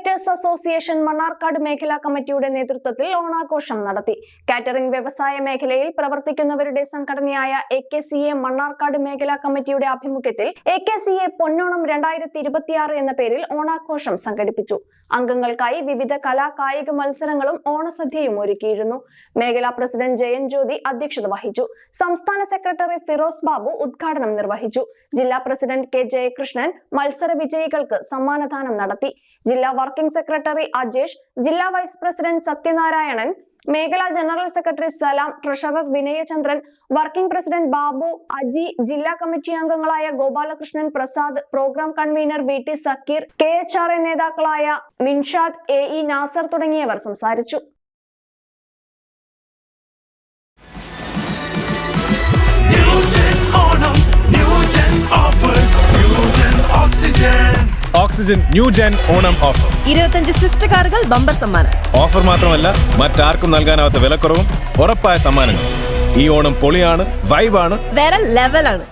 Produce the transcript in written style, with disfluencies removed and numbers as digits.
Operators association Mannarkkad മേഖലാ കമ്മിറ്റിയുടെ നേതൃത്വത്തിൽ ഓണാഘോഷം നടത്തി. കാറ്ററിംഗ് വ്യവസായ മേഖലയിൽ പ്രവർത്തിക്കുന്നവരുടെ സംഘടനയായ AKCA മണ്ണാർക്കാട് മേഖലാ കമ്മിറ്റിയുടെ ആഭിമുഖ്യത്തിൽ AKCA പൊന്നോണം 2026 എന്ന പേരിൽ ഓണാഘോഷം സംഘടിപ്പിച്ചു. അംഗങ്ങൾക്കായി വിവിധ കലാകായിക മത്സരങ്ങളും ഓണസദ്യയും ഒരുക്കിയിരുന്നു. മേഖലാ പ്രസിഡന്റ് ജയൻ ജ്യോതി അധ്യക്ഷത വഹിച്ചു. സംസ്ഥാന സെക്രട്ടറി ഫിറോസ് ബാബു ഉദ്ഘാടനം നിർവഹിച്ചു. ജില്ലാ പ്രസിഡന്റ് K ജയകൃഷ്ണൻ മത്സര വിജയികൾക്ക് സമ്മാനദാനം നടത്തി. ജില്ലാ വർക്കിംഗ് സെക്രട്ടറി അജേഷ്, ജില്ലാ വൈസ് പ്രസിഡന്റ് സത്യനാരായണൻ, മേഖലാ general secretary Salam, treasurer Vinayachandran, working president Babu, Aji, ജില്ലാ കമ്മിറ്റി അംഗങ്ങളായ Gopalakrishnan Prasad, programme convener BT Sakkir, KHRA നേതാക്കളായ മിൻഷാദ്, AE നാസർ തുടങ്ങിയവർ സംസാരിച്ചു. Oxygen new gen Onam offer 25 swift കാറുകൾ ബമ്പർ സമ്മാനം. ഓഫർ മാത്രമല്ല, മറ്റാർക്കും നൽകാനാവാത്ത വിലക്കുറവും ഉറപ്പായ സമ്മാനങ്ങൾ. ഈ ഓണം പൊളിയാണ്, വൈബാണ്, വേറെ ലെവലാണ്.